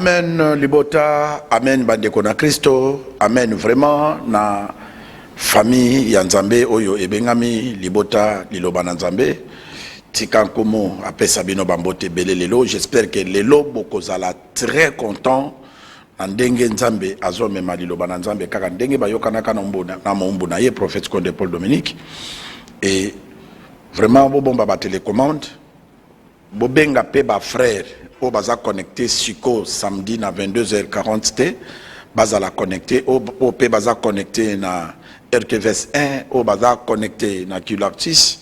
Amen libota, amen bandeko na Kristo, amen vraiment na famille ya Nzambe oyo ebengami libota liloba na Nzambe. Tika nkomo apesa bino bambote bele lelo. J'espère que lelo bokozala très content na ndenge Nzambe azomema liloba na Nzambe kaka ndenge bayokanaka na mombu na ye prophète Konde Paul Dominique. Et vraiment bobomba ba télécommande bobenga pe ba frère o baza connecté siko samedi na 22h40 t baza connecté o pe baza connecté na RTVS 1 o baza connecté na Culactis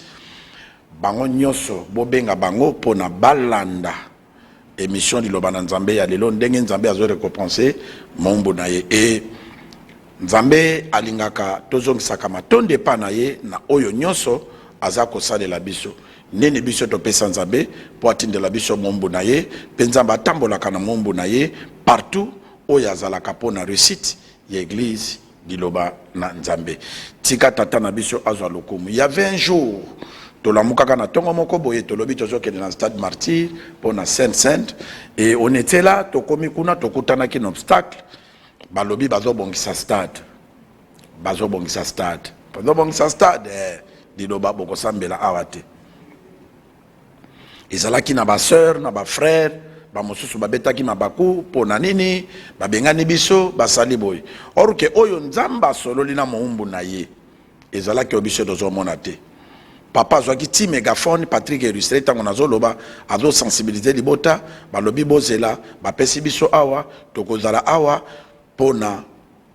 bango nyoso bobenga bango pona balanda émission liloba na Nzambe ya lelo ndenge Nzambe azo récompenser mombo na ye et Nzambe alingaka tozongisaka matonde pa na ye na oyo nyoso aza kosalela biso nene biso to pesa Nzambe po atindela biso mombo na ye pe Nzambe atambolaka na mombo na ye partout oyo azalaka po na réussite ya église liloba na Nzambe tika tata na biso azwa lokumu. Il y avait un jour tolamukaka na tongo moko boye tolobi tozokende na stade Martyr po na Sainte et on était là tokomi kuna tokutanaki na obstacle balobi bazobongisa stade liloba bokosambela awate ezalaki na ba sœur na ba frère ba mosusu babetaki mabaku pona nini babengani biso basali boy or que oyo Nzamba sololi na moumbu na ye ezalaki obiso dozomona te papa zwaki ti mégaphone Patrick illustré tango nazoloba azo sensibiliser libota balobi bozela bapesi biso awa tokozala awa pona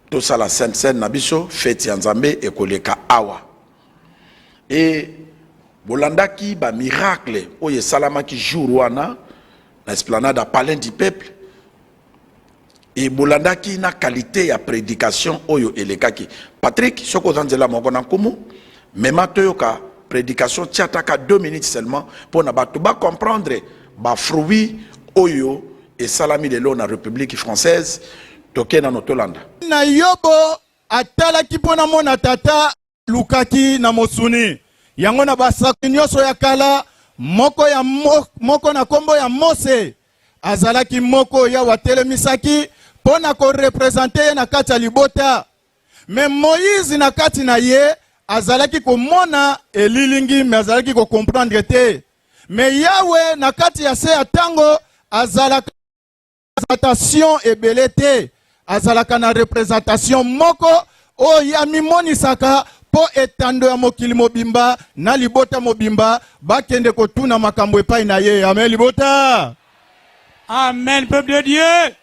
tosala sainte na biso fête ya Nzambe ekoleka awa et bolandaki ba miracle oye salamaki jour wana na esplanade à Palais du Peuple et bolandaki na qualité ya prédication oyo elekaki Patrick soko zanzela moko na nkumu mema toyoka prédication tiataka 2 minutes seulement pour na bato ba comprendre ba fruit oyo et salami lelo na République française toke na notolanda na yobo atalaki pona mona tata lukaki na mosuni yango na basaki nyonso ya kala moko na kombo ya Mose azalaki moko ya watelemisaki pona ko représenter na kati ya libota mais Moïse na kati na ye azalaki ko mona elilingi mais azalaki ko comprendre te mais Yahweh na kati ya se atango azalaka représentation ebele te azalaka na représentation moko o ya mimonisaka po etando ya mokili mobimba na libota mobimba bakende kotuna makambo epai na ye. Amen libota. Amen peuple de Dieu.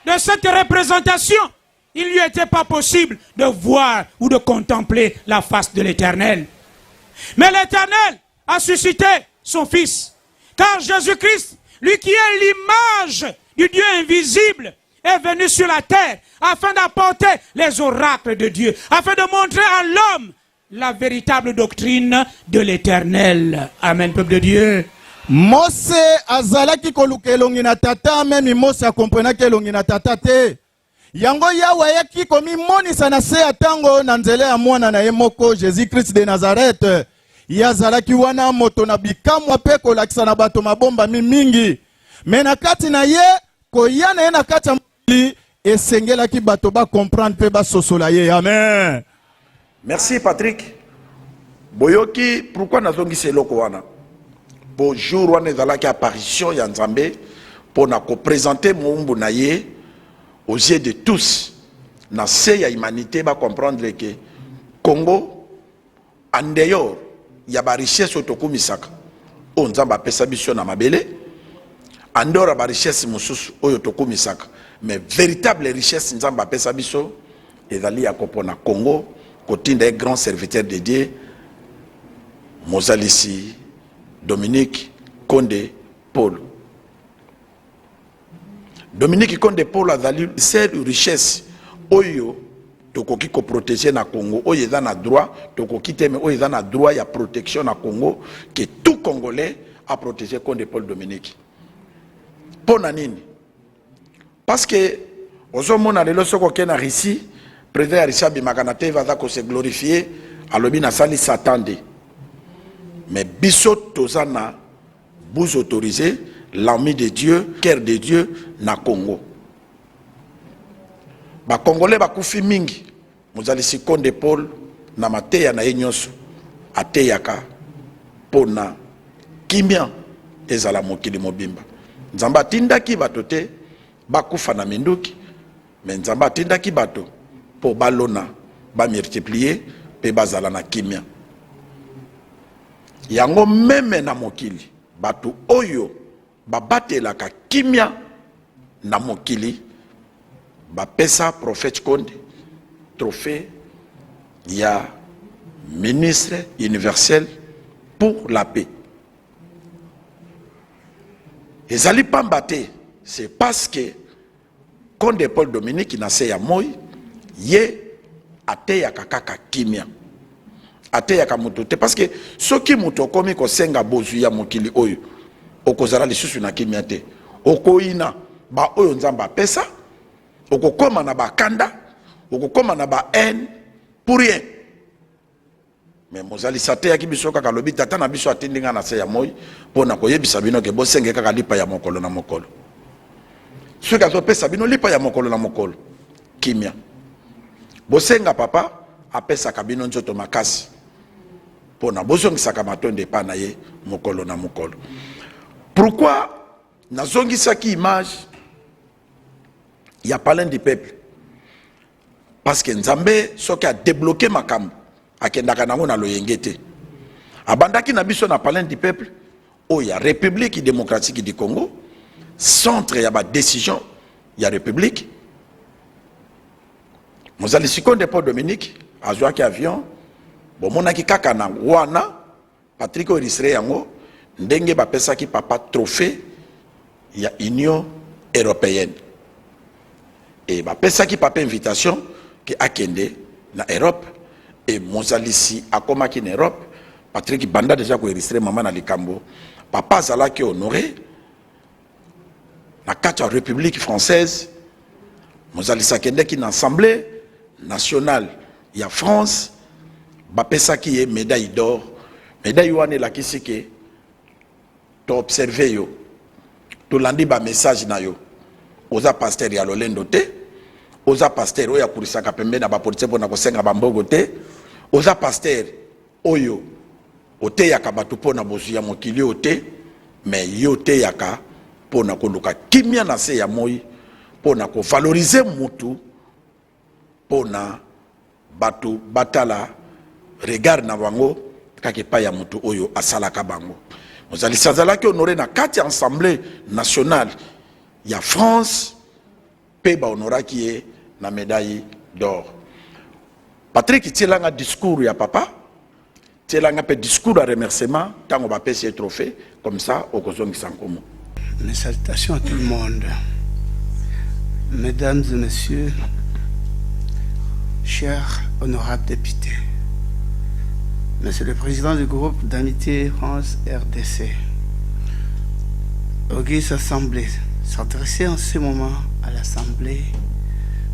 De cette représentation, il lui était pas possible de voir ou de contempler la face de l'Éternel. Mais l'Éternel a suscité son fils. Car Jésus-Christ, lui qui est l'image du Dieu invisible, est venu sur la terre afin d'apporter les oracles de Dieu, afin de montrer à l'homme la véritable doctrine de l'Éternel. Amen, peuple de Dieu. Mose azalaki koluka elongi na tata, même Mose akomprenaki elongi na tata te. Yango Yahweh yaki komi monisa na se atango na nzela ya mwana na ye moko Jésus-Christ de Nazareth. Yazalaki wana moto na bikamwa pe kolakisa na bato mabomba mingi. Mais na kati na ye koyana ye na kati ya et sengela ki bato ba comprendre pe ba sosola ye. Amen. Merci Patrick. Boyoki pourquoi nazongi seloko wana? Pour jour wana ezalaki apparition ya Nzambe pour na ko présenter mombu na ye aux yeux de tous. Na se ya humanité ba comprendre que Congo en dehors ya ba richesse otokumisaka. O Nzamba pesa biso na mabele. En dehors ba richesse mususu oyo tokumisaka. Mais véritable richesse Nzamba pesa biso ezali ya kopona Congo kotinda un grand serviteur de Dieu Mozalisi Dominique Konde Paul. Dominique Konde Paul azali cette richesse oyo tokoki ko protéger na Congo oyo eza na droit tokoki te mais oyo eza na droit ya protection na Congo que tout Congolais a protégé Konde Paul Dominique. Pona nini? Parce que aux hommes na lelo soko ke na Russie président Richard Bimakanate va se glorifier alobi na sali s'attendre mais biso tozana vous autorisé l'ami de Dieu, cœur de Dieu, na Congo. Ba Congolais ba kufi mingi, muzali Sikonde Paul, na mateya na enyoso, ateyaka, pona, kimia, ezala mokili mobimba. Nzamba tindaki bato te, bakufa na minduki, mais nzamba tindaki bato, po balona, ba multiplier, pe bazala na kimia. Yango meme na mokili, bato oyo, babatelaka kimia na mokili, bapesa prophète Konde, trophée, il y a ministre universel pour la paix. Et Zali Pambate, c'est parce que Konde Paul Dominique n'a ya moi, ye ateya kakaka kimia. Ateya kamutote parce que ce qui muto komi ko senga bozu ya mokili oyo, okozala lisusu na kimia te. Okoina ba oyo nzamba pesa, okokoma na ba kanda, okokoma na ba haine pour rien. Mais mozali sateya ki biso kaka lobi tata na biso atindinga na se ya moi pona koyebisa bino ke bosenge kaka lipa ya mokolo na mokolo. Ce ka zo pesa bino lipa ya mokolo na mokolo. Kimia. Bosenga papa apesa kabino nzoto makasi. Pona bozongisaka matonde pa na ye mokolo na mokolo. Pourquoi nazongisaki image ya palin du peuple? Parce que Nzambe soki a débloqué makambo akendaka nango na loyengete. Abandaki na biso na palin du peuple o ya République démocratique du Congo, centre ya ba décision ya République. Mozali Sikonde Paul Dominique azwaki avion bomonaki kaka na wana Patrick Orisre yango ndenge bapesaki papa trophée ya Union européenne. Et bapesaki papa invitation ki akende na Europe. Et Mozalisi akomaki na Europe. Patrick Banda déjà ko enregistré maman na likambo. Papa azalaki honoré na kati ya République française. Mozalisi akendeki na Assemblée nationale ya France. Bapesaki ye médaille d'or. Médaille wana elakisi ke to observe yo. To landi ba message na yo. Oza pasteur ya lolendo te. Oza pasteur oya kurisaka pembe na ba police pona ko senga bambogo te. Oza pasteur oyo ote yaka batu pona bozu ya mokili ote, mais yo te yaka pona ko luka kimia na se ya moi, pona ko valoriser mutu, pona batu batala regard na bango kake pa ya mutu oyo asalaka bango. Mozali Sazalaki honoré na kati assemblée nationale ya France pe ba honoraki ye na médaille d'or. Patrick tielanga discours ya papa, tielanga pe discours de remerciement tango ba pesi trophée comme ça au kozongi sankomo. Mes salutations à tout le monde. Mesdames et messieurs, chers honorables députés, Monsieur le Président du groupe d'amitié France-RDC, Auguste Assemblée, s'adresser en ce moment à l'Assemblée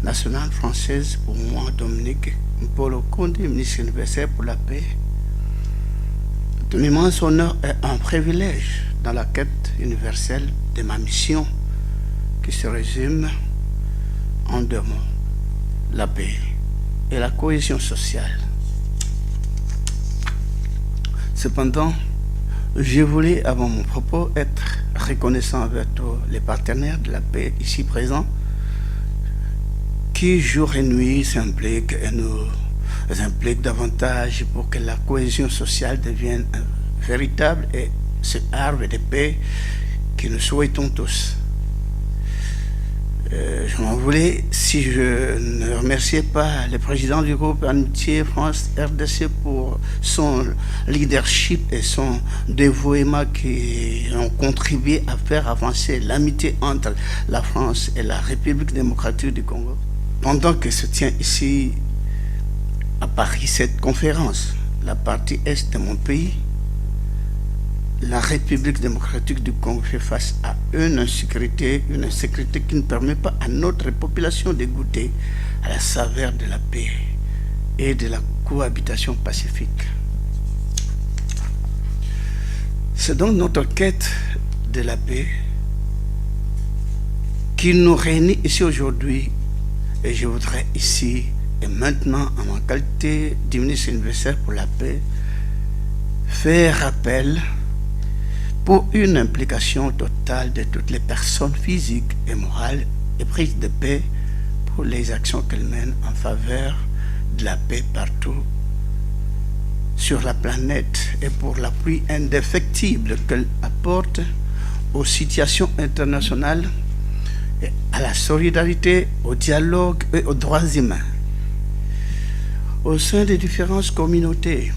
nationale française pour moi, Dominique Paul Konde, ministre universel pour la paix. Un immense honneur et un privilège dans la quête universelle de ma mission qui se résume en deux mots, la paix et la cohésion sociale. Cependant, je voulais, avant mon propos, être reconnaissant envers tous les partenaires de la paix ici présents qui, jour et nuit, s'impliquent et nous impliquent davantage pour que la cohésion sociale devienne un véritable et ce arbre de paix que nous souhaitons tous. Je m'en voulais si je ne remerciais pas le président du groupe Amitié France-RDC pour son leadership et son dévouement qui ont contribué à faire avancer l'amitié entre la France et la République démocratique du Congo. Pendant que se tient ici à Paris cette conférence, la partie est de mon pays, la République démocratique du Congo fait face à une insécurité qui ne permet pas à notre population de goûter à la saveur de la paix et de la cohabitation pacifique. C'est donc notre quête de la paix qui nous réunit ici aujourd'hui. Et je voudrais ici et maintenant, en ma qualité de ministre universel pour la paix, faire appel pour une implication totale de toutes les personnes physiques et morales et prises de paix pour les actions qu'elles mènent en faveur de la paix partout sur la planète et pour l'appui indéfectible qu'elle apporte aux situations internationales, et à la solidarité, au dialogue et aux droits humains. Au sein des différentes communautés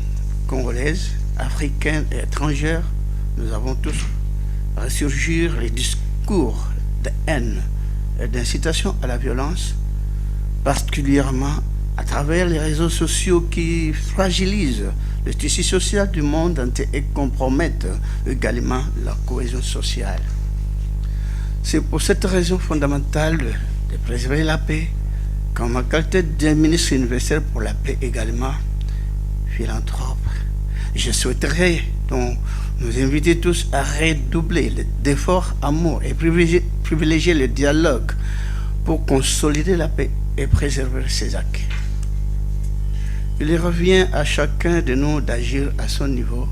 congolaises, africaines et étrangères, nous avons tous ressurgir les discours de haine et d'incitation à la violence, particulièrement à travers les réseaux sociaux qui fragilisent le tissu social du monde entier et compromettent également la cohésion sociale. C'est pour cette raison fondamentale de préserver la paix, qu'en ma qualité de ministre universel pour la paix également, philanthrope, je souhaiterais donc nous inviter tous à redoubler d'efforts, amour et privilégier le dialogue pour consolider la paix et préserver ses acquis. Il revient à chacun de nous d'agir à son niveau,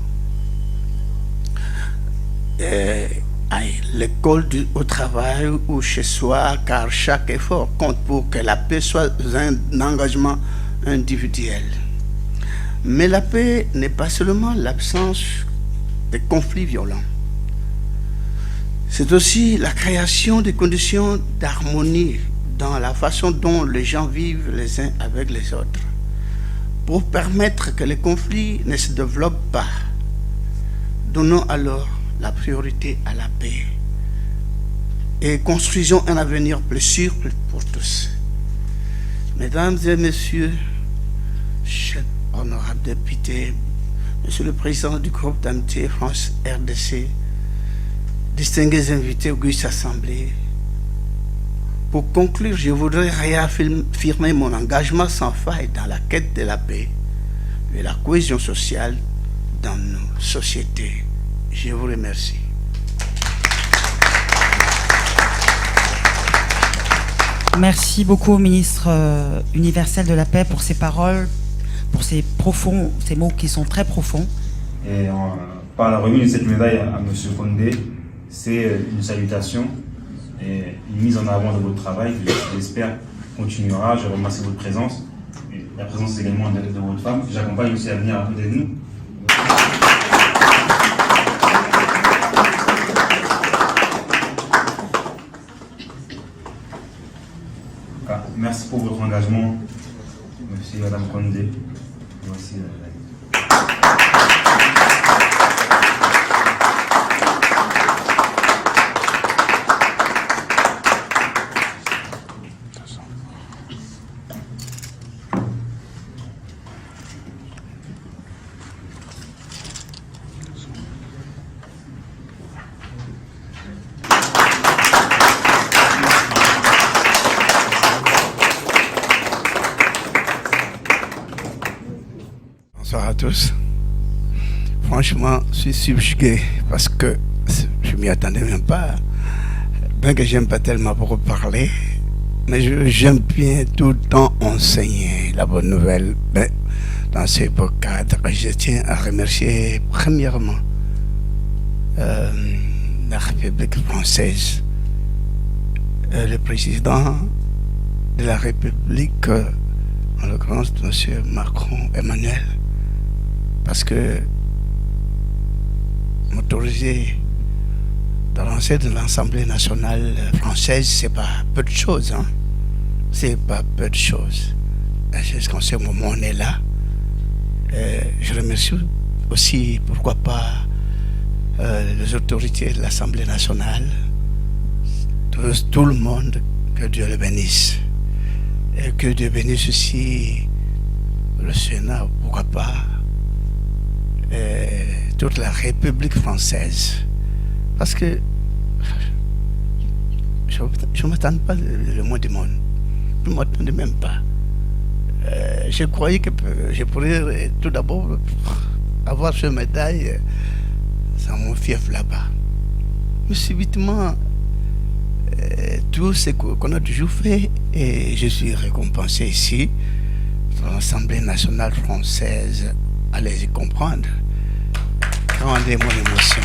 à l'école, au travail ou chez soi, car chaque effort compte pour que la paix soit un engagement individuel. Mais la paix n'est pas seulement l'absence de conflits violents. C'est aussi la création de conditions d'harmonie dans la façon dont les gens vivent les uns avec les autres, pour permettre que les conflits ne se développent pas. Donnons alors la priorité à la paix et construisons un avenir plus sûr pour tous. Mesdames et messieurs, chers honorables députés, Monsieur le Président du groupe d'amitié France-RDC, distingués invités auguste assemblée, pour conclure, je voudrais réaffirmer mon engagement sans faille dans la quête de la paix et la cohésion sociale dans nos sociétés. Je vous remercie. Merci beaucoup au ministre universel de la paix pour ces paroles, pour ces mots qui sont très profonds. Et par la remise de cette médaille à M. Condé, c'est une salutation et une mise en avant de votre travail qui, j'espère, continuera. Je remercie votre présence et la présence également de votre femme. J'accompagne aussi à venir à côté de nous. Merci pour votre engagement, monsieur et madame Condé. Merci. Bonsoir à tous. Franchement, je suis subjugué parce que je m'y attendais même pas. Bien que j'aime pas tellement beaucoup parler, mais j'aime bien tout le temps enseigner la bonne nouvelle. Mais dans ce beau cadre, je tiens à remercier premièrement la République française, le président de la République, en l'occurrence M. Macron Emmanuel, parce que m'autoriser de lancer de l'Assemblée nationale française, c'est pas peu de choses, hein. C'est pas peu de choses. Jusqu'en ce moment, on est là. Je remercie aussi, pourquoi pas, les autorités de l'Assemblée nationale, tout le monde, que Dieu le bénisse. Et que Dieu bénisse aussi le Sénat, pourquoi pas, toute la République française. Parce que je ne m'attends pas le moins du monde. Je ne m'attendais même pas. Je croyais que je pourrais tout d'abord avoir ce médaille dans mon fief là-bas. Mais subitement, tout ce qu'on a toujours fait et je suis récompensé ici dans l'Assemblée nationale française. Allez-y comprendre. Grande est mon émotion.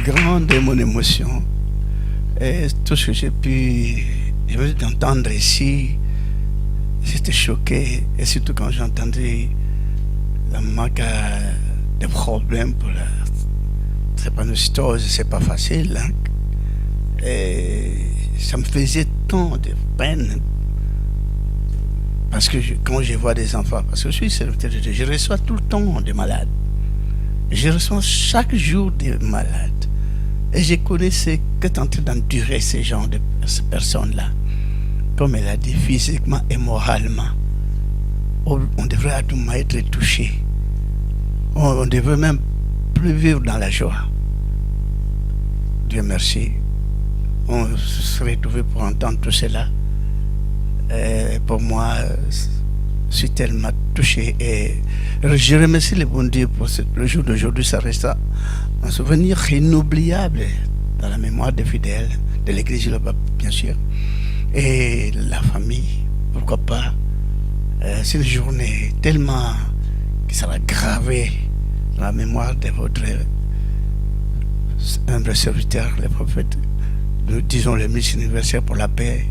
Grande est mon émotion. Et tout ce que j'ai pu entendre ici, j'étais choqué. Et surtout quand j'ai entendu la marque des problèmes pour la drépanocytose, c'est pas facile. Hein? Et ça me faisait tant de peine. Parce que quand je vois des enfants, parce que je suis serviteur de Dieu, je reçois tout le temps des malades. Je reçois chaque jour des malades. Et je connais ce qu'est en train d'endurer ces gens, ces personnes-là. Comme elle a dit, physiquement et moralement. On devrait à tout moment être touché. On ne devrait même plus vivre dans la joie. Dieu merci. On se serait trouvé pour entendre tout cela. Et pour moi, je suis tellement touché. Et je remercie le bon Dieu pour le jour d'aujourd'hui. Ça reste un souvenir inoubliable dans la mémoire des fidèles, de l'église bien sûr. Et la famille, pourquoi pas. C'est une journée tellement qui sera gravée dans la mémoire de votre humble serviteur, le prophète, nous disons le ministre universel pour la paix,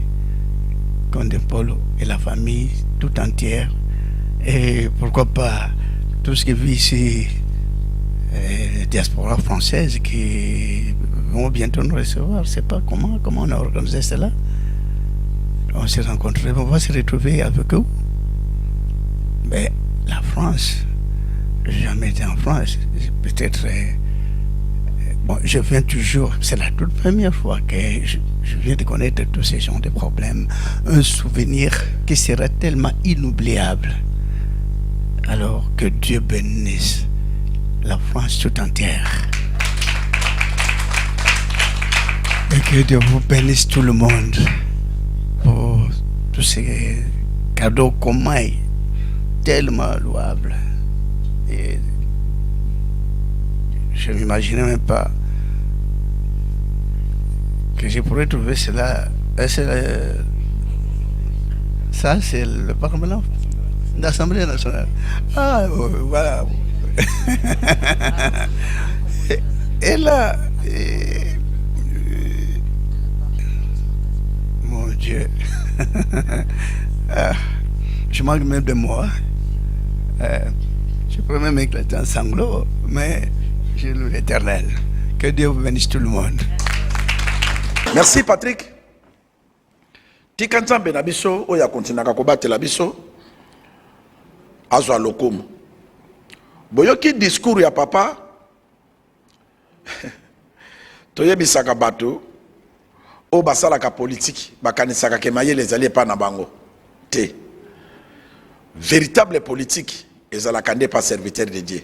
Condé Paul et la famille tout entière. Et pourquoi pas tout ce qui vit ici, les diasporas françaises qui vont bientôt nous recevoir. Je ne sais pas comment on a organisé cela. On s'est rencontrés, on va se retrouver avec eux. Mais la France, je n'ai jamais été en France. Peut-être, bon, je viens toujours, c'est la toute première fois que je viens de connaître tous ces genres de problèmes. Un souvenir qui sera tellement inoubliable. Alors que Dieu bénisse la France tout entière. Et que Dieu vous bénisse tout le monde pour tous ces cadeaux communs tellement louables. Et je ne m'imaginais même pas que je pourrais trouver cela. Ça, c'est le Parlement, l'Assemblée nationale. Ah, voilà. Et là, mon Dieu, je manque même de moi. Je pourrais même éclater en sanglots, mais je loue l'Éternel. Que Dieu vous bénisse tout le monde. Merci Patrick. Tika nzambe na biso oya kontinaka kobatela biso azwa lokumu. Boyoki discours ya papa toyebisaka bato o basalaka politique bakanisaka ke mayele ezali epa na bango te. Véritable politique ezalaka nde pas serviteur de Dieu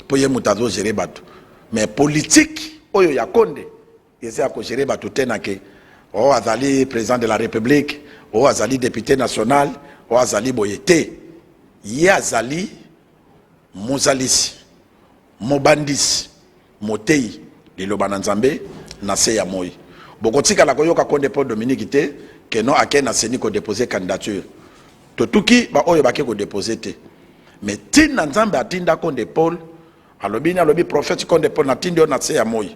po ye mutu azogere bato, mais politique oyo ya konde eza ya kogere bato te na ke o azali président de la République, o azali député national, o azali boye te. Ye azali mozalisi, mobandisi, motei liloba na nzambe na se ya moi. Bokotika la koyoka konde Paul Dominique te ke non ake na seni ko déposer candidature. Totuki ba oyo bake ko déposer te. Mais tin na nzambe atinda konde Paul, alobi prophète konde Paul na tindi na se ya moi.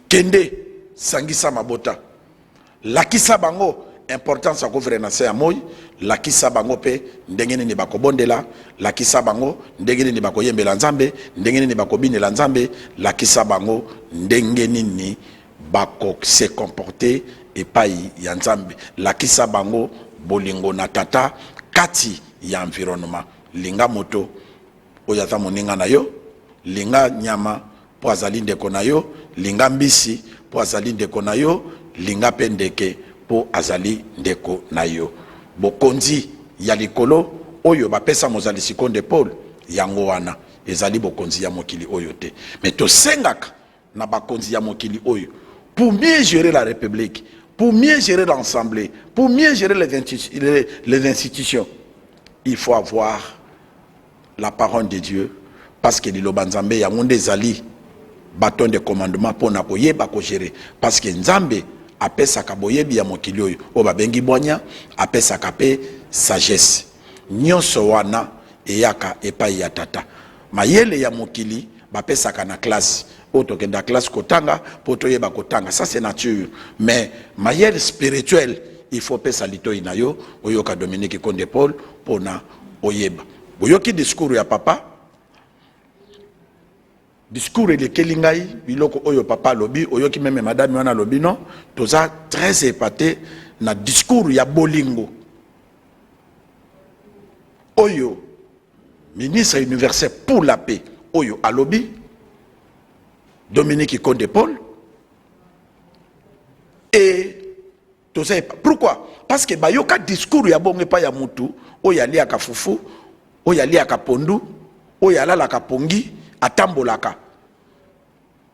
Kende sangisa mabota. Lakisa bango importance ya kovre na se ya moi, lakisa bango pe ndenge nini bakobondela, lakisa bango ndenge nini bakoyembela nzambe, ndenge nini bakobinela nzambe, lakisa bango ndenge nini bako se comporter epai ya nzambe, lakisa bango bolingo na tata kati ya environnement. Linga moto oyaza moninga na yo, linga nyama po azali ndeko na yo, linga mbisi po azali ndeko na yo, linga pendeke po azali ndeko na yo. Bokonzi ya likolo oyo bapesa mozalisi konde Paul yango wana ezali bokonzi ya mokili oyo te. Mais to sengaka na bakonzi ya mokili oyo pour mieux gérer la République, pour mieux gérer l'Assemblée, pour mieux gérer les institutions, il faut avoir la parole de Dieu, parce que liloba nzambe ya monde ezali bâton de commandement pour na koyeba ko gérer parce que nzambe apesaka boyebi ya mokili oyo o babengi bwanya apesaka pe sagesse nyonso wana eyaka epai ya tata mayele ya mokili bapesaka na classe otokenda classe kotanga po toyeba kotanga ça c'est nature mais mayele spirituel il faut pesa litoi na yo oyoka Dominique Konde Paul pona oyeba boyoki discours ya papa discours elekeli ngai biloko oyo papa lobi oyoki meme madame wana lobi non toza très épaté na discours ya bolingo oyo ministre universel pour la paix oyo alobi Dominique Konde Paul et toza pourquoi parce que bayoka discours ya bonge pa ya mutu oyo aliaka fufu oyo aliaka pondu oyo alalaka pongi atambolaka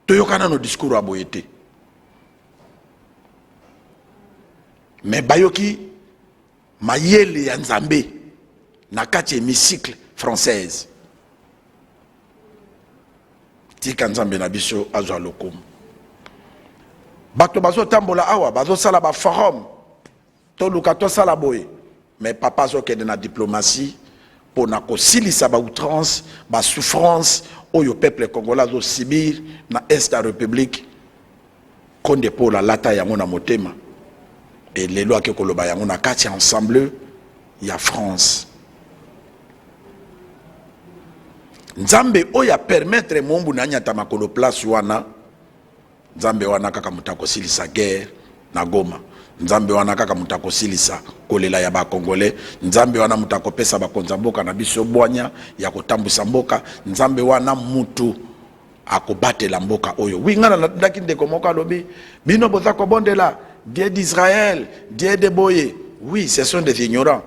toyokana no discours aboyete mais bayoki mayele ya nzambe na kati hémicycle française tika nzambe na biso azwa lokumu bato bazo tambola awa bazo sala ba forum to luka to sala boye mais papa zo kende na diplomatie pour na kosilisa ba outrance ba souffrance oyo peuple congolais zo subir na est la république Konde Paul lata yango na motema et les lois que koloba yango na kati ensemble ya France nzambe oya permettre mombu na nyata makolo place wana nzambe wana kaka mutako silisa guerre na Goma nzambe wana kaka mutako silisa kolela ya ba congolais nzambe wana mutako pesa ba konzamboka na biso bwanya ya kotambusa mboka nzambe wana mutu akobatela mboka oyo wingana na ndaki ndeko moka lobi bino boza ko bondela Dieu d'Israël Dieu de Boye oui ce sont des ignorants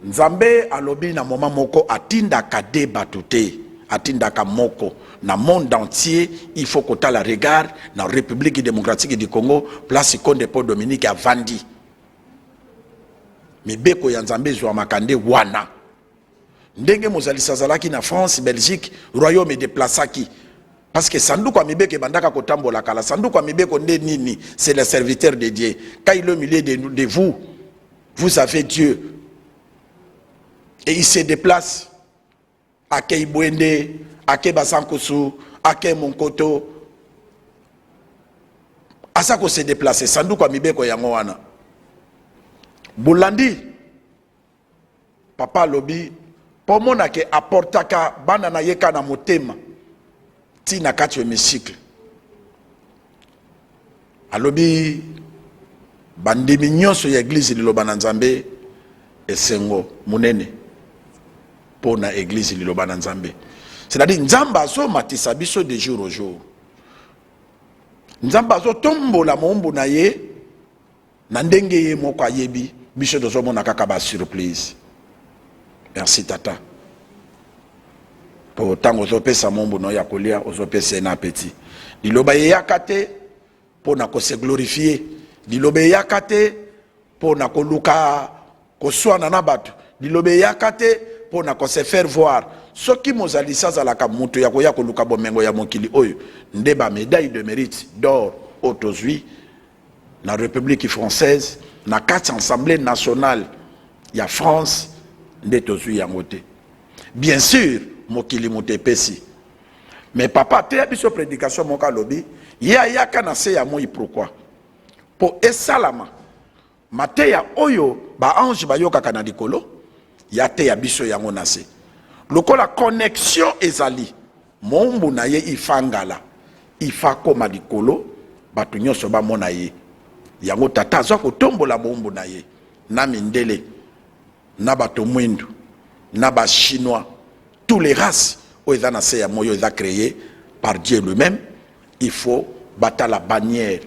nzambe alobi na moment moko atinda ka débat touté atinda ka moko na monde entier il faut que la regard na République démocratique du Congo place Konde Paul Dominique a vandi mibeko ya nzambe zwa makande wana ndenge mozali sazalaki na France Belgique royaume déplaçaki parce que sanduku a mibeko bandaka kotambola kala sanduku a mibeko nde nini c'est le serviteur de Dieu quand il est au milieu de vous vous avez Dieu et il se déplace à Keibwende, à Kebasankosu, à Kemonkoto. À ça qu'on se déplace, sans quoi mibeko yangoana. Boulandi, papa lobi, pour mon ake apportaka banana yeka na motema, ti na kati hémicycle. Alobi, bandimi nyonso ya église de Lobananzambe, et sengo, munene. Pour na église liloba na nzambe c'est-à-dire nzamba zo matisa biso de jour au jour nzamba zo tombola mombu na ye na ndenge ye moko ayebi biso dozo mona kaka ba surprise merci tata pour tango zo pesa mombu no ya kolia ozo pesa na petit liloba ye yakate pour na ko se glorifier liloba ye yakate pour na ko luka ko swana na bato liloba ye yakate pour na ko se faire voir ce qui mozali sazalaka mutu ya koya ko luka bomengo ya mokili oyo ndeba médaille de mérite d'or otozui na République française na kati assemblée nationale ya France nde tozui yango te bien sûr mokili mutepesi mais papa te biso prédication moka lobi ya yaka na se ya moi pourquoi pour esalama mateya oyo ba ange bayoka kana likolo ya te ya biso yango na se lokola connexion ezali mombu na ye ifangala ifa koma likolo bato nyonso bamona ye yango tata azwa kotombola mombu na ye na mindele na bato mwindu na ba chinois tous les races oyo eza na se ya moyo eza créé par Dieu lui-même il faut bata la bannière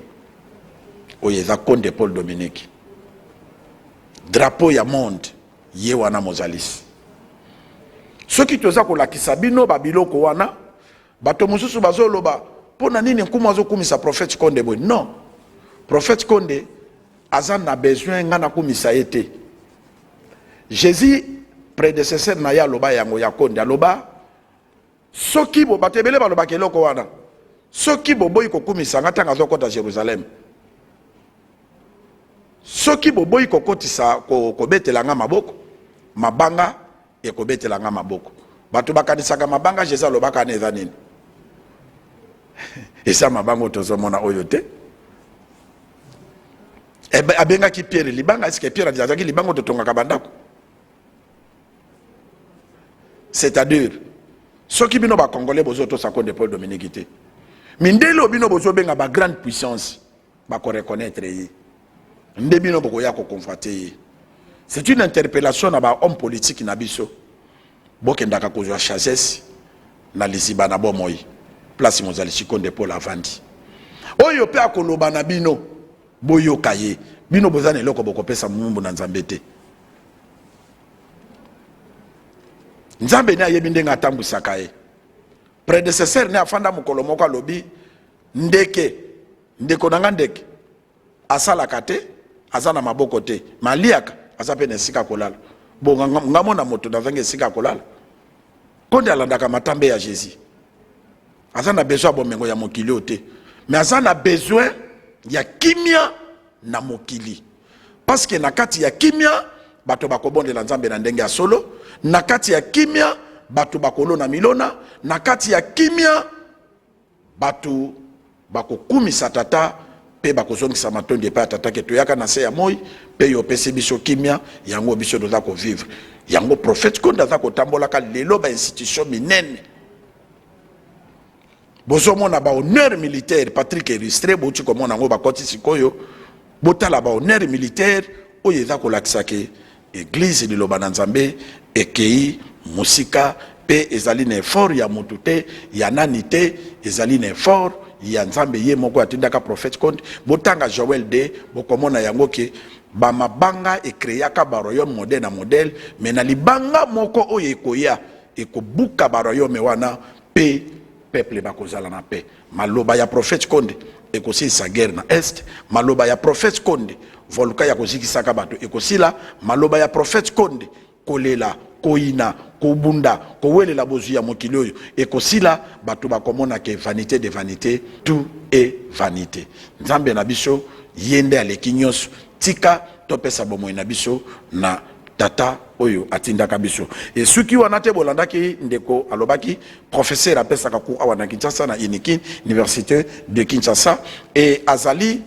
oyo eza Konde Paul Dominique drapeau ya monde ye wana mozalis soki toza kolakisa bino babiloko wana bato mosusu bazoloba pona nini nkumu azokumisa prophète Konde boy non prophète Konde aza na besoin nga na kumisa ye te Jésus prédécesseur na ya aloba yango ya Konde aloba soki bo bato ebele balobaka eloko wana soki boboyi kokumisa nga tanga azokota Jérusalem soki boboyi kokotisa kobetela nga maboko mabanga ekobetela nga maboko bato bakanisaka mabanga Jésus alobaka na eza nini esa mabanga tozomona oyo te abengaki Pierre libanga eske Pierre azaki libanga totongaka bandako c'est-à-dire soki bino ba congolais bozo to Sakonde Paul Dominique te mindelo bino bozo benga ba grande puissance ba ko reconnaître yi nde bino boko ya ko confronter. C'est une interpellation à ba homme politique na biso bokendaka kozwa chasses na lisiba na bomoyi place mozali Sikonde Paul avandi oyo pe akoloba na bino boyoka ye bino bozana eloko bokopesa mumbu na Nzambe te. Nzambe ne ayebi ndenga atambwisaka ye prédécesseur ne afanda mokolo moko alobi ndeko nanga ndeke asalaka te aza na maboko te maliaka aza pe na esika kolala bo ngamona moto nazangi esika kolala konde alandaka matambe ya Jésus aza na besoin bomengo ya mokili ote mais aza na besoin ya kimia na mokili parce que na kati ya kimia bato bakobondela Nzambe na ndenge ya solo na kati ya kimia bato bakolona milona na kati ya kimia bato bakokumisa tata pe bakozongisa matondi epai ya tata ke toyaka na se ya moi pe yo pesi biso kimia yango biso toza kovivre yango prophète Konde aza kotambolaka lelo ba institution minene bozomona ba honneur militaire Patrick Eristre bouti komona ngo bakoti sikoyo botala ba honneur militaire oyo eza kolakisa ke église liloba na Nzambe ekei musika pe ezali na effort ya mutu te ya nani te ezali na effort ya Nzambe ye moko atindaka prophète Konde botanga Joël de bokomona yango ke ba mabanga ekreaka ba royaume modèle na modèle mais na libanga moko oyo ekoya ekobuka ba royaume wana pe peuple bakozala na paix. Maloba ya prophète Konde ekosisa guerre na est maloba ya prophète Konde volka ya kozikisaka bato ekosila maloba ya prophète Konde kolela koina kobunda kowelela bozu ya mokili oyo ekosila bato bakomona ke vanité de vanité tout est vanité. Nzambe na biso yende aleki nyonso tika topesa bomoi na biso na tata oyo atindaka biso et suki wana te bolandaki ndeko alobaki professeur apesaka ku awa na Kinshasa na Inikin Université de Kinshasa et azali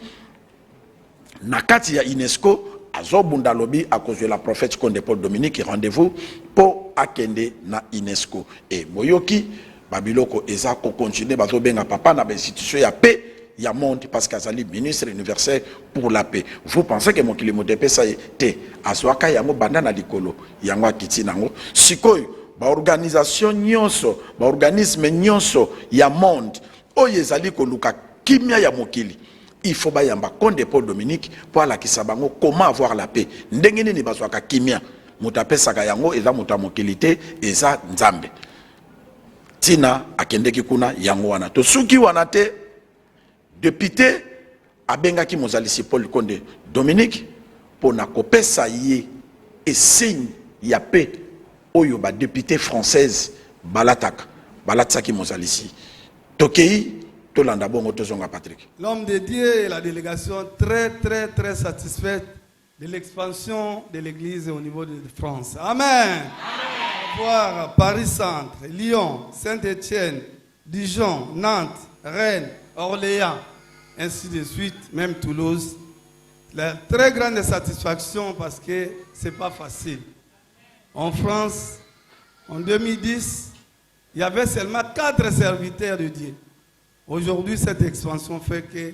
na kati ya UNESCO azobunda lobi akozwe la prophète Konde Paul Dominique rendez-vous po akende na UNESCO et boyoki babiloko eza ko continuer bazobenga papa na ba institution ya paix ya monde parce qu'azali ministre universel pour la paix. Vous pensez que mon kilimo de paix ça te aswaka yango banda na likolo yango akiti nango sikoyo ba organisation nyonso ba organisme nyonso ya monde oyo ezali koluka kimia ya mokili il faut ba yamba Konde Paul Dominique pour la kisabango comment avoir la paix ndenge nini baswaka kimia mutapesaka yango eza mutamokilité eza Nzambe tina akendeki kuna yango wana to suki wana te député abengaki mozalisi Paul Konde Dominique pour na kopesa ye et signe ya paix oyo ba député française balatsaki mozalisi tokei tolanda bongo tozonga Patrick. L'homme de Dieu et la délégation très satisfaite de l'expansion de l'église au niveau de France. Amen. Amen. Voir Paris-Centre, Lyon, Saint-Étienne, Dijon, Nantes, Rennes, Orléans, ainsi de suite, même Toulouse. La très grande satisfaction parce que ce n'est pas facile. En France, en 2010, il y avait seulement 4 serviteurs de Dieu. Aujourd'hui, cette expansion fait que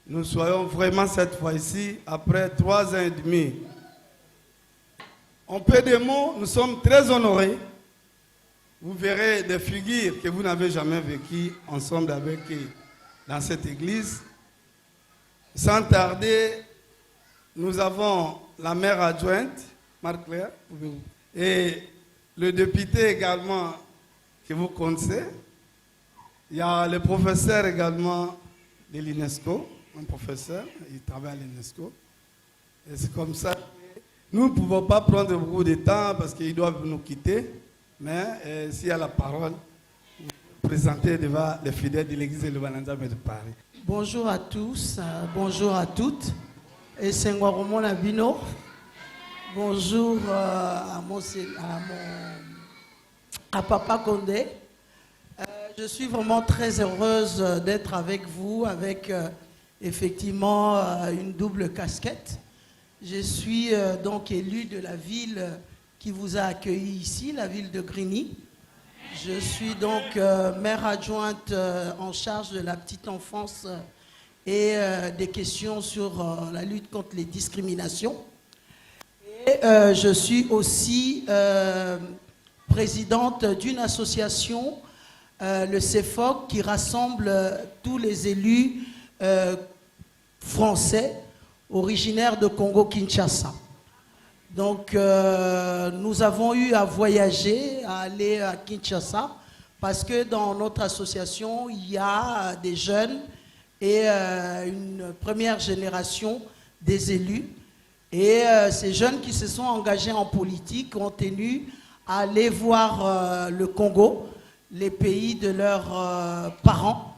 nous soyons vraiment cette fois-ci, après 3 ans et demi. En peu de mots, nous sommes très honorés. Vous verrez des figures que vous n'avez jamais vécues ensemble avec eux dans cette église. Sans tarder, nous avons la maire adjointe, Marc-Claire, et le député également que vous connaissez. Il y a le professeur également de l'UNESCO, un professeur, il travaille à l'UNESCO. Et c'est comme ça que nous ne pouvons pas prendre beaucoup de temps parce qu'ils doivent nous quitter. Mais s'il y a la parole, présenter devant les fidèles de l'église de Lubananzambe de Paris. Bonjour à tous, bonjour à toutes. Et c'est Ngwaromon Abino. Bonjour à Papa Condé. Je suis vraiment très heureuse d'être avec vous, avec effectivement une double casquette. Je suis donc élue de la ville qui vous a accueilli ici, la ville de Grigny. Je suis donc maire adjointe en charge de la petite enfance et des questions sur la lutte contre les discriminations. Et je suis aussi présidente d'une association, le CEFOC, qui rassemble tous les élus français originaires de Congo-Kinshasa. Donc, nous avons eu à voyager, à aller à Kinshasa, parce que dans notre association, il y a des jeunes et une première génération des élus. Et ces jeunes qui se sont engagés en politique ont tenu à aller voir le Congo, les pays de leurs parents,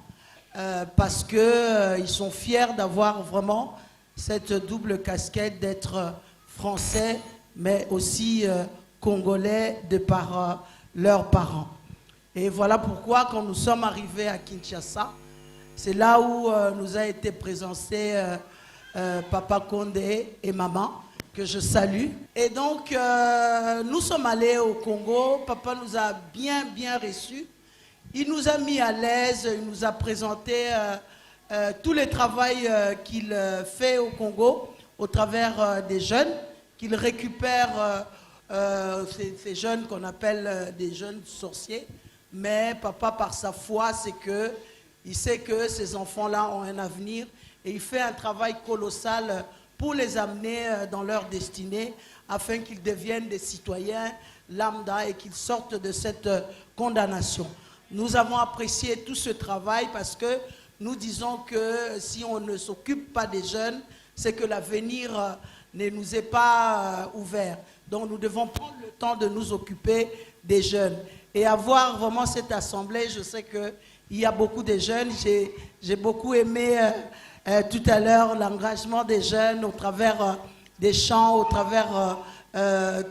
parce qu'ils sont fiers d'avoir vraiment cette double casquette d'être français, mais aussi congolais de par leurs parents. Et voilà pourquoi, quand nous sommes arrivés à Kinshasa, c'est là où nous a été présenté Papa Condé et Maman, que je salue. Et donc, nous sommes allés au Congo. Papa nous a bien reçus. Il nous a mis à l'aise, il nous a présenté tout le travail qu'il fait au Congo au travers des jeunes, qu'il récupère ces jeunes qu'on appelle des jeunes sorciers. Mais papa, par sa foi, c'est que il sait que ces enfants-là ont un avenir et il fait un travail colossal pour les amener dans leur destinée afin qu'ils deviennent des citoyens lambda et qu'ils sortent de cette condamnation. Nous avons apprécié tout ce travail parce que nous disons que si on ne s'occupe pas des jeunes, c'est que l'avenir ne nous est pas ouvert. Donc nous devons prendre le temps de nous occuper des jeunes. Et avoir vraiment cette assemblée, je sais qu'il y a beaucoup de jeunes. J'ai beaucoup aimé tout à l'heure l'engagement des jeunes au travers des chants, au travers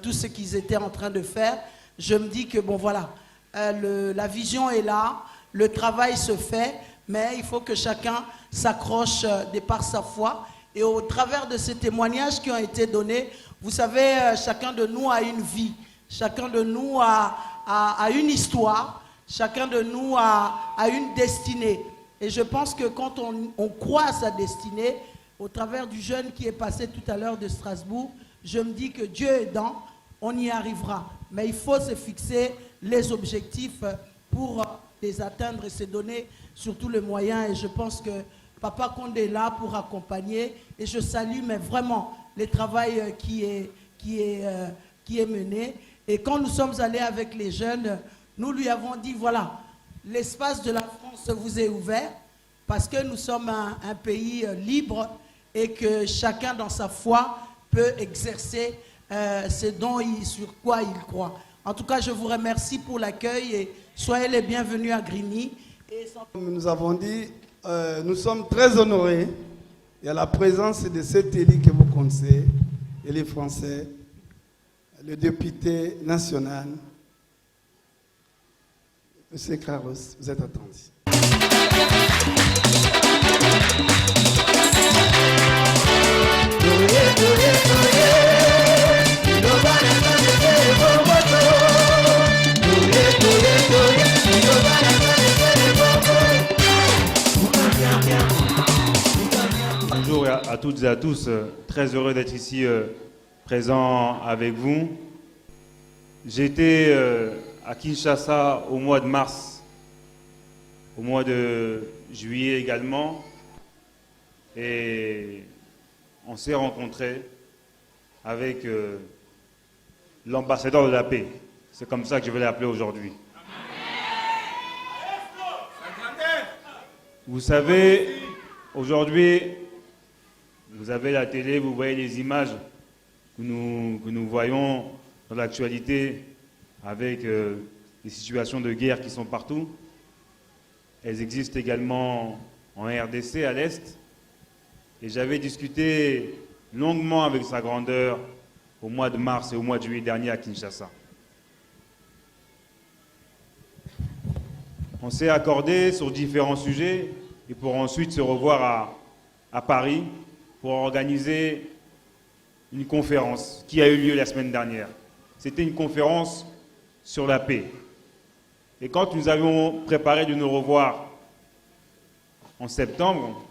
tout ce qu'ils étaient en train de faire. Je me dis que bon voilà, la vision est là, le travail se fait, mais il faut que chacun s'accroche de par sa foi. Et au travers de ces témoignages qui ont été donnés, vous savez, chacun de nous a une vie, chacun de nous a une histoire, chacun de nous a une destinée. Et je pense que quand on croit à sa destinée, au travers du jeune qui est passé tout à l'heure de Strasbourg, je me dis que Dieu aidant, on y arrivera. Mais il faut se fixer les objectifs pour les atteindre et se donner surtout les moyens. Et je pense que Papa Condé est là pour accompagner. Et je salue mais vraiment le travail qui est mené. Et quand nous sommes allés avec les jeunes, nous lui avons dit, voilà, l'espace de la France vous est ouvert parce que nous sommes un pays libre et que chacun dans sa foi peut exercer ce sur quoi il croit. En tout cas, je vous remercie pour l'accueil et soyez les bienvenus à Grigny. Nous avons dit, nous sommes très honorés. Il y a la présence de cet élu que vous connaissez, élu français, le député national. Monsieur Carlos, vous êtes attendu. Bonjour à toutes et à tous, très heureux d'être ici présent avec vous. J'étais à Kinshasa au mois de mars, au mois de juillet également, et on s'est rencontrés avec l'ambassadeur de la paix. C'est comme ça que je vais l'appeler aujourd'hui. Vous savez, aujourd'hui, vous avez la télé, vous voyez les images que nous voyons dans l'actualité avec les situations de guerre qui sont partout. elles existent également en RDC à l'Est. Et j'avais discuté longuement avec sa grandeur au mois de mars et au mois de juillet dernier à Kinshasa. On s'est accordé sur différents sujets et pour ensuite se revoir à Paris pour organiser une conférence qui a eu lieu la semaine dernière. C'était une conférence sur la paix. Et quand nous avions préparé de nous revoir en septembre,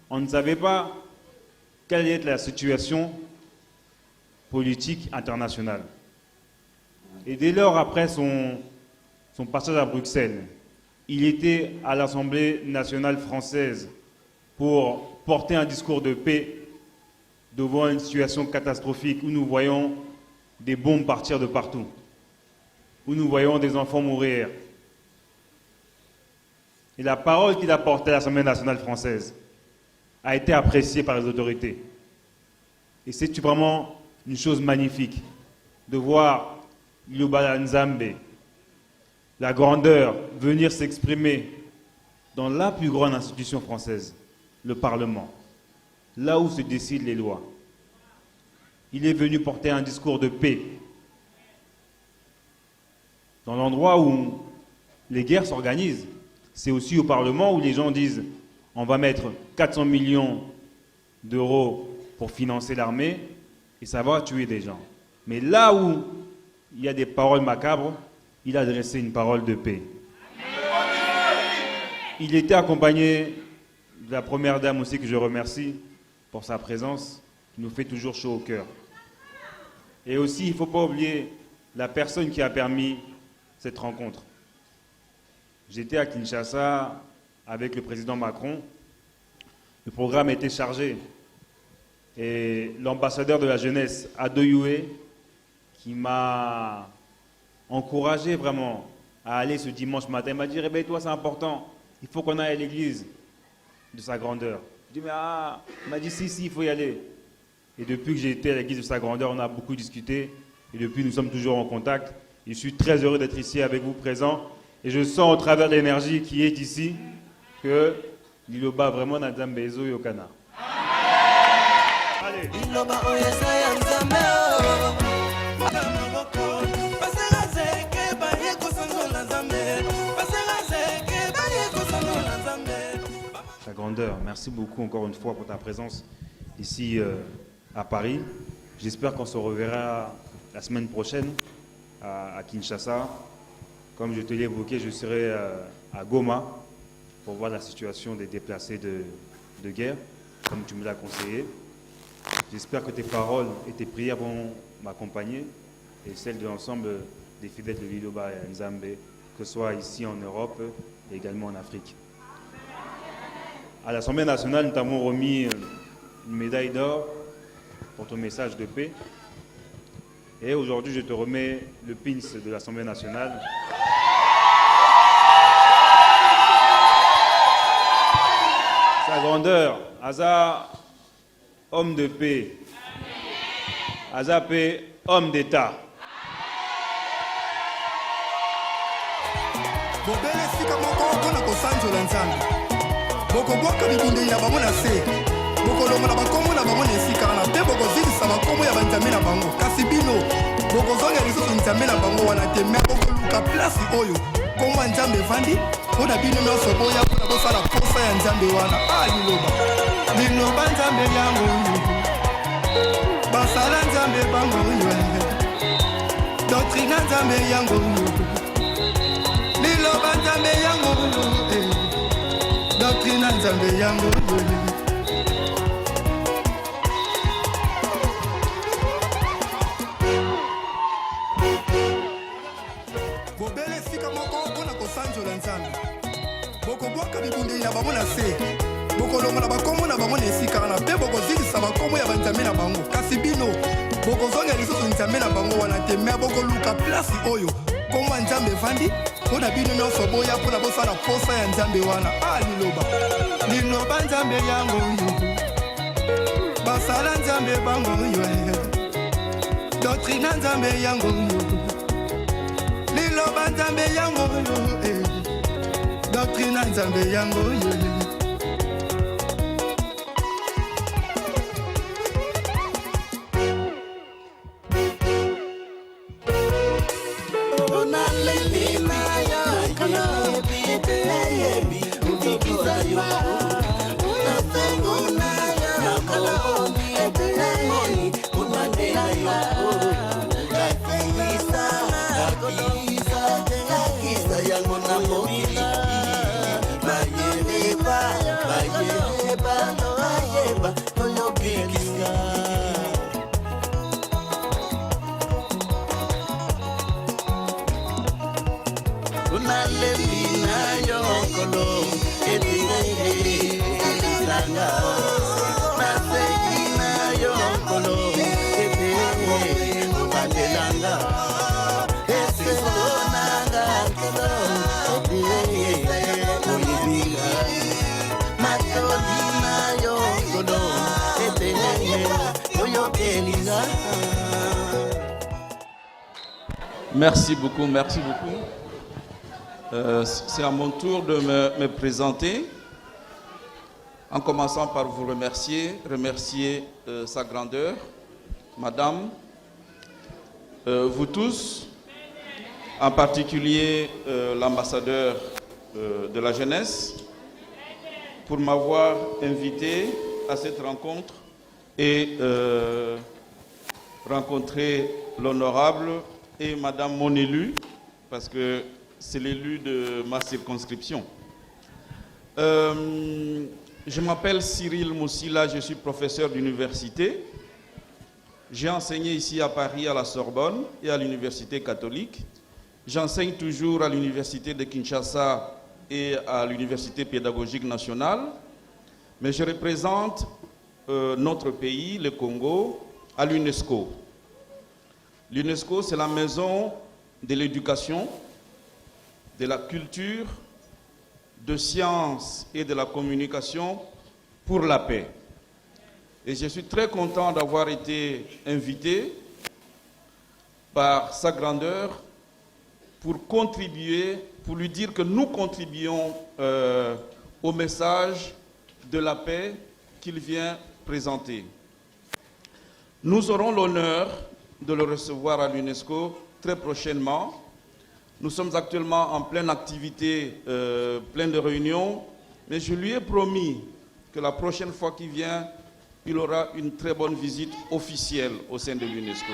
on ne savait pas quelle allait être la situation politique internationale. Et dès lors, après son passage à Bruxelles, il était à l'Assemblée nationale française pour porter un discours de paix devant une situation catastrophique où nous voyons des bombes partir de partout, où nous voyons des enfants mourir. Et la parole qu'il a portée à l'Assemblée nationale française a été appréciée par les autorités. Et c'est vraiment une chose magnifique de voir Liloba Nzambe, la grandeur, venir s'exprimer dans la plus grande institution française, le Parlement, là où se décident les lois. Il est venu porter un discours de paix dans l'endroit où les guerres s'organisent. C'est aussi au Parlement où les gens disent on va mettre 400 millions d'euros pour financer l'armée et ça va tuer des gens. Mais là où il y a des paroles macabres, il a adressé une parole de paix. Il était accompagné de la première dame aussi que je remercie pour sa présence, qui nous fait toujours chaud au cœur. Et aussi, il ne faut pas oublier la personne qui a permis cette rencontre. J'étais à Kinshasa avec le président Macron. Le programme était chargé. Et l'ambassadeur de la jeunesse, Adoyoué, qui m'a encouragé vraiment à aller ce dimanche matin, il m'a dit « Réveille-toi, c'est important. Il faut qu'on aille à l'église de sa grandeur. » Je dis « Mais il m'a dit « Si, il faut y aller. » Et depuis que j'ai été à l'église de sa grandeur, on a beaucoup discuté. Et depuis, nous sommes toujours en contact. Et je suis très heureux d'être ici avec vous présents. Et je sens au travers de l'énergie qui est ici que Liloba vraiment n'a Nzambe Yokana. Allez. Sa grandeur, merci beaucoup encore une fois pour ta présence ici à Paris. J'espère qu'on se reverra la semaine prochaine à Kinshasa. Comme je te l'ai évoqué, je serai à Goma pour voir la situation des déplacés de guerre, comme tu me l'as conseillé. J'espère que tes paroles et tes prières vont m'accompagner et celles de l'ensemble des fidèles de Liloba et Nzambe, que ce soit ici en Europe et également en Afrique. À l'Assemblée nationale, nous t'avons remis une médaille d'or pour ton message de paix. Et aujourd'hui, je te remets le pins de l'Assemblée nationale. Sa grandeur, Aza, homme de paix. Aza paix, homme d'État. Bokoboka bibundo ya bango na se bokolongola bakombo na bango na esika wana mpe bokozilisa bakombo ya banzambe na bango kasi bino bokozonga lisusu nzambe na bango wana te me bokoluka plasi oyo kombo ya nzambe evandi mpo na bino nyonso boya mpona bosala posa ya nzambe wana liloba nzambe yango basala nzambe bango doctrine nzambe yango liloba nzambe yango doctrine nzambe yango bobele esika moko mpona kosanzola nzambe bokobwaka bibundeli na bango na se bokolongola bakombo na bango na esika wana mpe bokozilisa bakombo ya banzambe na bango kasi bino bokozonga lisusu nzambe na bango wana te me bokoluka plasi oyo kombo ya nzambe evandi mpo na bino nyonso boya mpona bosala posa ya nzambe wana liloba nzambe yango basala nzambe bango doctrine nzambe yango liloba nzambe yango doctrine na nzambe yango yoyo. Merci beaucoup, merci beaucoup. C'est à mon tour de me présenter, en commençant par vous remercier Sa Grandeur, Madame, vous tous, en particulier l'ambassadeur de la jeunesse, pour m'avoir invité à cette rencontre et rencontrer l'honorable et Madame mon élu, parce que c'est l'élu de ma circonscription. Je m'appelle Cyril Moussila, je suis professeur d'université. J'ai enseigné ici à Paris, à la Sorbonne et à l'Université catholique. J'enseigne toujours à l'Université de Kinshasa et à l'Université pédagogique nationale. Mais je représente notre pays, le Congo, à l'UNESCO. L'UNESCO, c'est la maison de l'éducation, de la culture, de sciences et de la communication pour la paix. Et je suis très content d'avoir été invité par Sa Grandeur pour contribuer, pour lui dire que nous contribuons au message de la paix qu'il vient présenter. Nous aurons l'honneur de le recevoir à l'UNESCO très prochainement. Nous sommes actuellement en pleine activité, pleine de réunions, mais je lui ai promis que la prochaine fois qu'il vient, il aura une très bonne visite officielle au sein de l'UNESCO.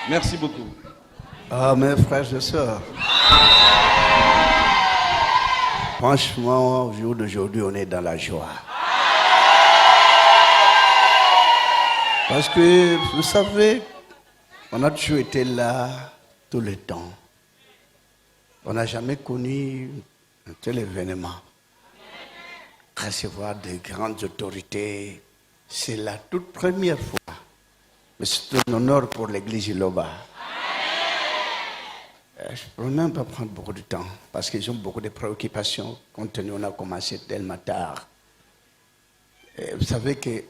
Merci beaucoup. Ah, mes frères et sœurs, franchement, au jour d'aujourd'hui, on est dans la joie. Parce que, vous savez, on a toujours été là tout le temps. On n'a jamais connu un tel événement. Recevoir de grandes autorités, c'est la toute première fois. Mais c'est un honneur pour l'église Iloba. Je ne peux même pas prendre beaucoup de temps, parce qu'ils ont beaucoup de préoccupations, compte tenu qu'on a commencé tellement tard. Et vous savez que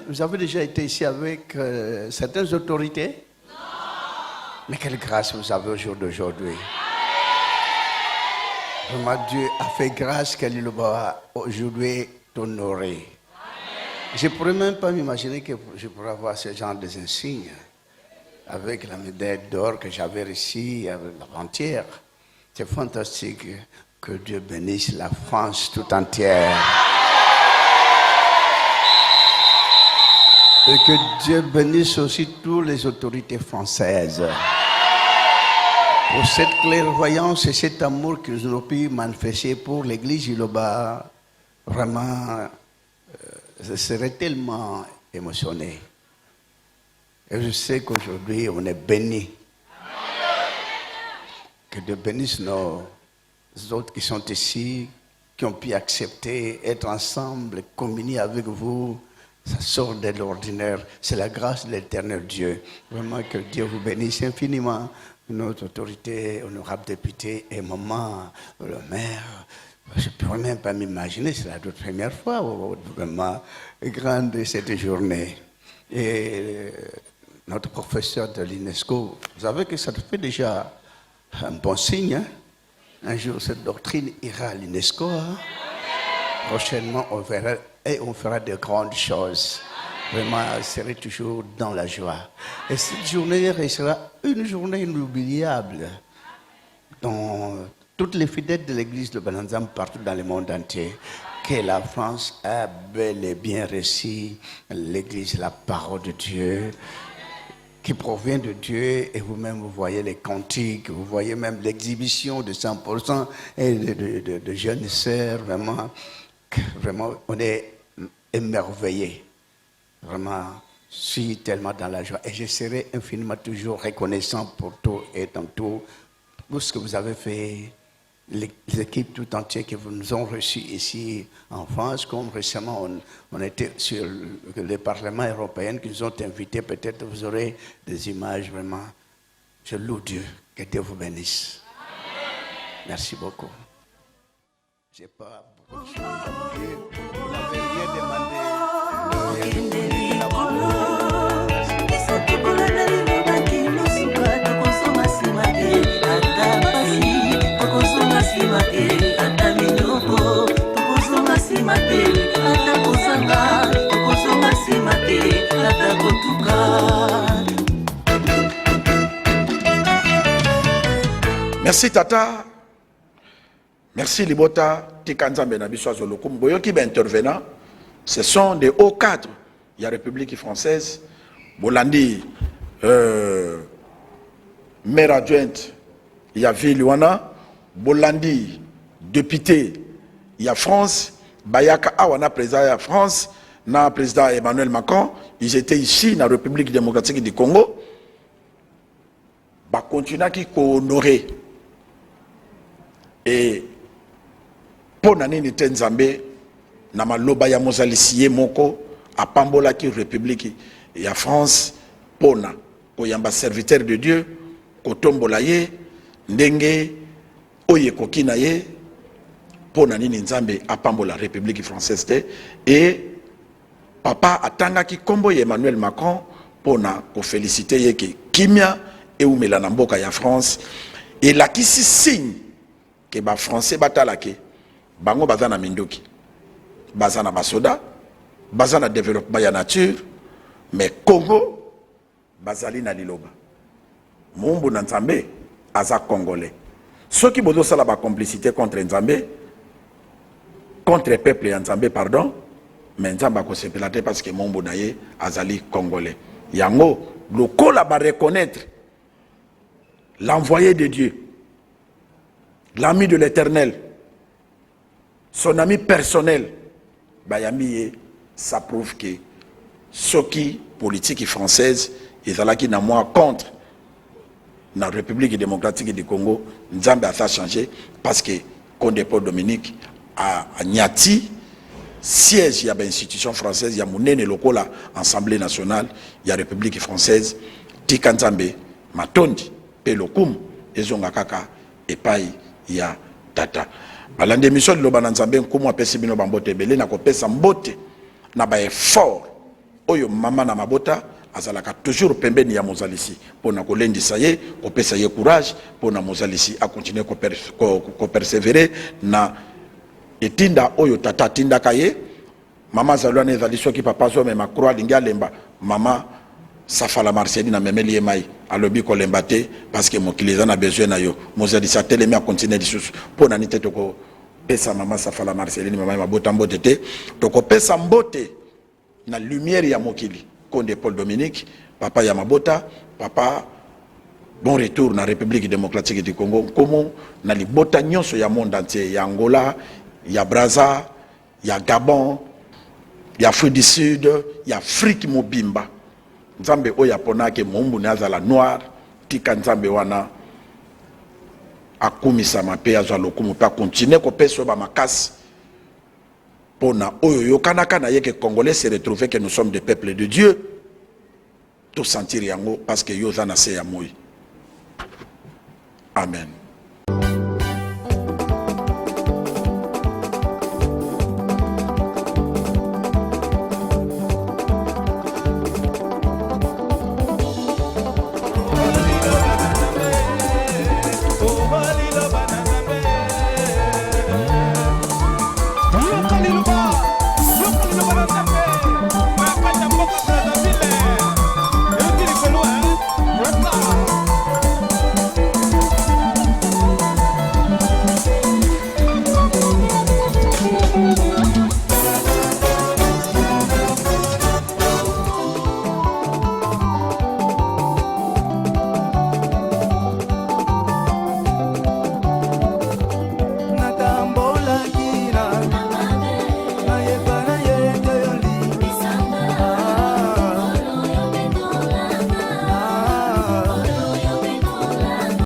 vous avez déjà été ici avec certaines autorités? Non. Mais quelle grâce vous avez au jour d'aujourd'hui. Vraiment, Dieu a fait grâce qu'elle va aujourd'hui t'honorer. Je ne pourrais même pas m'imaginer que je pourrais avoir ce genre d'insignes avec la médaille d'or que j'avais reçue avant-hier. C'est fantastique. Que Dieu bénisse la France tout entière. Et que Dieu bénisse aussi toutes les autorités françaises. Pour cette clairvoyance et cet amour que nous avons pu manifester pour l'église Iloba, vraiment, je serais tellement émotionné. Et je sais qu'aujourd'hui, on est bénis. Que Dieu bénisse nos autres qui sont ici, qui ont pu accepter, être ensemble, communier avec vous. Ça sort de l'ordinaire. C'est la grâce de l'éternel Dieu. Vraiment que Dieu vous bénisse infiniment. Notre autorité, honorable député et maman, le maire, je ne pourrais même pas m'imaginer, c'est la toute première fois vraiment grande cette journée. Et notre professeur de l'UNESCO, vous savez que ça fait déjà un bon signe. Hein? Un jour, cette doctrine ira à l'UNESCO. Hein? Prochainement, on verra et on fera de grandes choses. Vraiment, je serai toujours dans la joie. Et cette journée restera une journée inoubliable dans toutes les fidèles de l'église de Bananzam partout dans le monde entier. Que la France a bel et bien reçu l'église, la parole de Dieu, qui provient de Dieu, et vous-même vous voyez les cantiques, vous voyez même l'exhibition de 100% et de jeunes sœurs, vraiment, on est émerveillés. Vraiment, je suis tellement dans la joie et je serai infiniment toujours reconnaissant pour tout et dans tout ce que vous avez fait, les équipes tout entières qui nous ont reçus ici en France, comme récemment on était sur le Parlement européen qui nous ont invités. Peut-être vous aurez des images vraiment. Je loue Dieu. Que Dieu vous bénisse. Merci beaucoup. Je n'ai pas beaucoup de choses à dire. Vous n'avez rien demandé. Merci Tata, merci Libota, Tikanzambe Nabiso Zolokum, Boyoki intervenant, ce sont des hauts cadres. Il y a la République française, Bolandi, maire adjointe, il y a Ville-Wana, Bolandi, député, il y a France, Bayaka Awana, président de la France, na président Emmanuel Macron, ils étaient ici dans la République démocratique du Congo. Bah continuer qui honorer. Et pour nani nite Nzambe na maloba ya mozalisi moko a pambola ki République ya France pona ko yamba serviteur de Dieu ko tombola ye ndenge oye kokina ye pona nini Nzambe a pambola République française te et papa atanga ki kombo ya Emmanuel Macron pona ko féliciter ye ki kimia et umela na mboka ya France et la kisi signe que les Français batalake bango bazana mindoki bazana basoda bazana développement ya nature mais Congo bazali na liloba mumbu na Nzambe aza congolais ceux qui bodo sala ba complicité contre Nzambe contre le peuple ya Nzambe pardon mais Nzamba ko sepelate parce que mumbu na ye azali congolais yango lokola ba reconnaître l'envoyé de Dieu, l'ami de l'Éternel, son ami personnel, Bayami, ça prouve que ce qui politique française, ils ont qui n'a moins contre la République démocratique du Congo, Nzambe a ça changé parce que Condé Paul Dominique a Niati siège, il y a une institution française, il y a Mounene Lokola, Assemblée nationale, il y a République française, Tika Nzambe, Matondi, Pelokum, Ezongakaka, Epai, ya Tata. Balande mission de l'Obana Nzambe, Nkumu apesi bino bambote belé, na kopesa mbote, na ba effort, oyo mama na mabota, azalaka toujours pembeni ya mozalisi, pona kolendisa ye, kopesa ye courage, pona mozalisi a continuer ko persévérer, na etinda oyo tata tinda kaye, mama zalwa ne zaliso ki papa zo me makroa linga lemba, mama Safala Marceli na memeli emai alobi ko lembate parce que mokiliza na besoin na yo mozalisi atelemi a continuer lisusu pona nite toko pesa mama Safala Marceli ni mama mabota mbote te toko pesa mbote na lumière ya mokili Condé Paul Dominique papa ya mabota papa bon retour na République démocratique du Congo comme na libota nyonso ya monde entier ya Angola ya Brazza ya Gabon ya Afrique du Sud ya Afrique mobimba Nzambe oya ponake mumbu nazala noir tika Nzambe wana akumisa mape azwa lokumu pa continuer ko peso ba makasi pona oyo yokanaka na yeke congolais se retrouver que nous sommes des peuples de Dieu tout sentir yango parce que yoza na se ya moi amen.